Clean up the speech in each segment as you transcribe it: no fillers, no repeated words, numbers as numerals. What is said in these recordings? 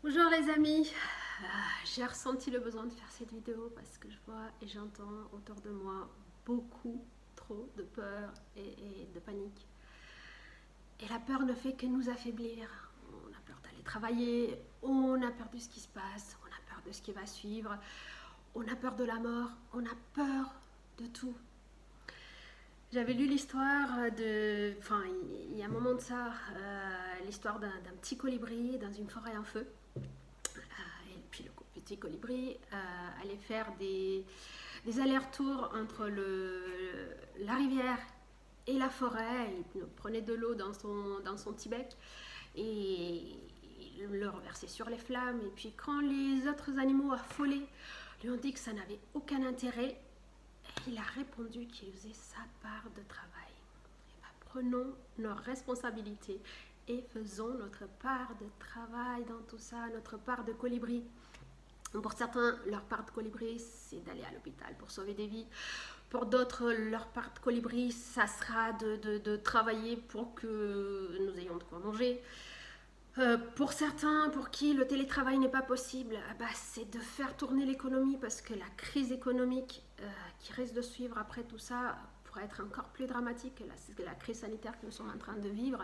Bonjour les amis. J'ai ressenti le besoin de faire cette vidéo parce que je vois et j'entends autour de moi beaucoup trop de peur et de panique. Et la peur ne fait que nous affaiblir. On a peur d'aller travailler, on a peur de ce qui se passe, on a peur de ce qui va suivre, on a peur de la mort, on a peur de tout. J'avais lu l'histoire enfin il y a un moment de ça, l'histoire d'un petit colibri dans une forêt en feu. Et puis le petit colibri allait faire des allers-retours entre la rivière et la forêt. Il prenait de l'eau dans son petit bec et il le reversait sur les flammes. Et puis quand les autres animaux affolés lui ont dit que ça n'avait aucun intérêt, il a répondu qu'il faisait sa part de travail. Et ben, prenons nos responsabilités et faisons notre part de travail dans tout ça, notre part de colibri. Pour certains, leur part de colibri, c'est d'aller à l'hôpital pour sauver des vies. Pour d'autres, leur part de colibri, ça sera de travailler pour que nous ayons de quoi manger. Pour certains, pour qui le télétravail n'est pas possible, c'est de faire tourner l'économie parce que la crise économique qui risque de suivre après tout ça pourrait être encore plus dramatique que la crise sanitaire que nous sommes en train de vivre.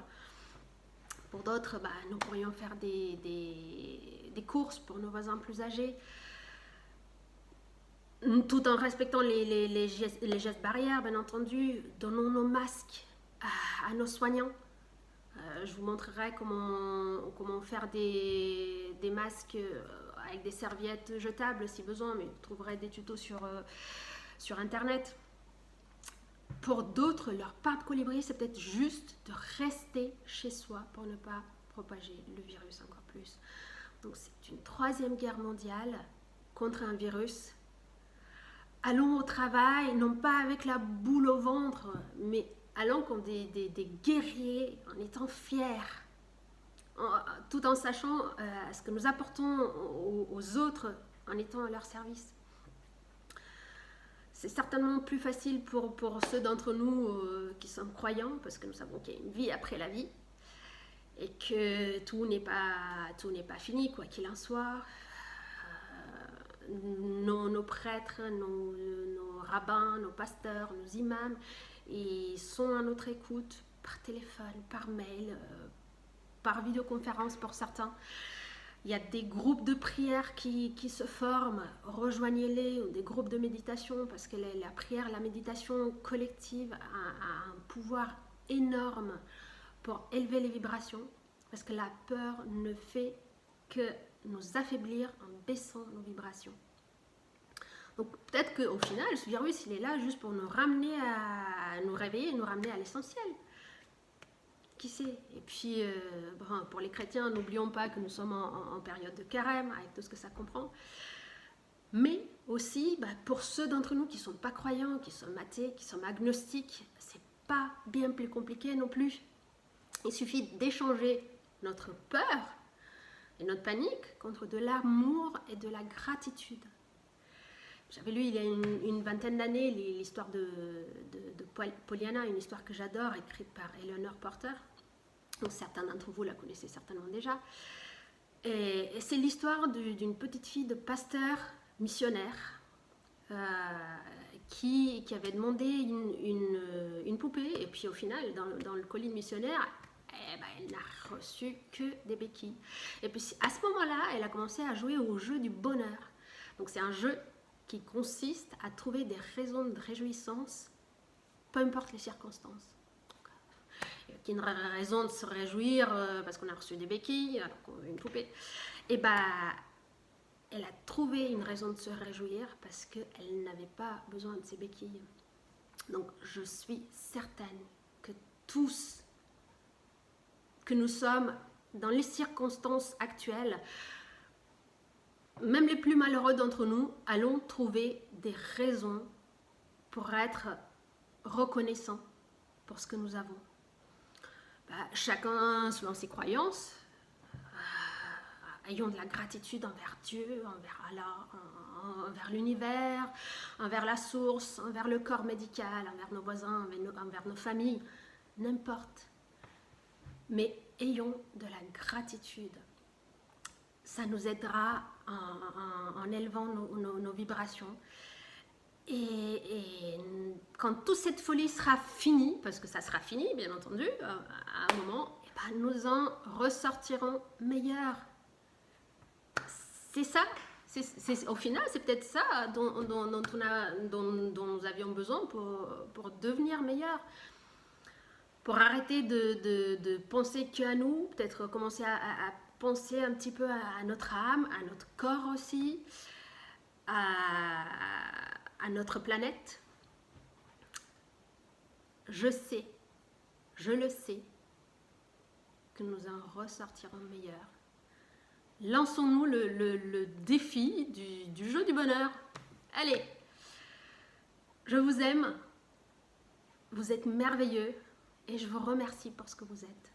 Pour d'autres, nous pourrions faire des courses pour nos voisins plus âgés, tout en respectant les gestes barrières, bien entendu. Donnons nos masques à nos soignants. Je vous montrerai comment faire des masques avec des serviettes jetables si besoin, mais vous trouverez des tutos sur internet. Pour d'autres, leur part de colibri, c'est peut-être juste de rester chez soi pour ne pas propager le virus encore plus. Donc c'est une troisième guerre mondiale contre un virus. Allons au travail, non pas avec la boule au ventre, mais allons comme des guerriers, en étant fiers, tout en sachant ce que nous apportons aux autres en étant à leur service. C'est certainement plus facile pour ceux d'entre nous qui sommes croyants, parce que nous savons qu'il y a une vie après la vie, et que tout n'est pas fini, quoi qu'il en soit. Nos prêtres, nos rabbins, nos pasteurs, nos imams, ils sont à notre écoute par téléphone, par mail, par vidéoconférence pour certains. Il y a des groupes de prière qui se forment, rejoignez-les, ou des groupes de méditation, parce que la prière, la méditation collective a un pouvoir énorme pour élever les vibrations, parce que la peur ne fait que nous affaiblir en baissant nos vibrations. Donc peut-être qu'au final, ce virus, il est là juste pour nous ramener à nous réveiller, nous ramener à l'essentiel. Qui sait? Et puis, pour les chrétiens, n'oublions pas que nous sommes en période de carême, avec tout ce que ça comprend. Mais aussi, pour ceux d'entre nous qui ne sont pas croyants, qui sont athées, qui sont agnostiques, c'est pas bien plus compliqué non plus. Il suffit d'échanger notre peur et notre panique contre de l'amour et de la gratitude. J'avais lu il y a une vingtaine d'années l'histoire de Pollyanna, une histoire que j'adore, écrite par Eleanor Porter. Donc, certains d'entre vous la connaissez certainement déjà. Et c'est l'histoire d'une petite fille de pasteur missionnaire qui avait demandé une poupée. Et puis au final, dans le colis de missionnaire, elle n'a reçu que des béquilles. Et puis à ce moment-là, elle a commencé à jouer au jeu du bonheur. Donc c'est un jeu qui consiste à trouver des raisons de réjouissance, peu importe les circonstances. Qui est une raison de se réjouir parce qu'on a reçu des béquilles, alors qu'on veut une poupée. Et elle a trouvé une raison de se réjouir parce qu'elle n'avait pas besoin de ces béquilles. Donc je suis certaine que tous, que nous sommes dans les circonstances actuelles, même les plus malheureux d'entre nous, allons trouver des raisons pour être reconnaissants pour ce que nous avons. Chacun selon ses croyances, ayons de la gratitude envers Dieu, envers Allah, envers l'univers, envers la source, envers le corps médical, envers nos voisins, envers nos familles, n'importe. Mais ayons de la gratitude. ça nous aidera en élevant nos vibrations. Et quand toute cette folie sera finie, parce que ça sera fini, bien entendu, à un moment, eh ben, nous en ressortirons meilleurs. C'est ça. Au final, c'est peut-être ça dont nous avions besoin pour devenir meilleurs. Pour arrêter de penser qu'à nous, peut-être commencer à penser un petit peu à notre âme, à notre corps aussi, à notre planète. Je le sais, que nous en ressortirons meilleurs. Lançons-nous le défi du jeu du bonheur. Allez, je vous aime, vous êtes merveilleux et je vous remercie pour ce que vous êtes.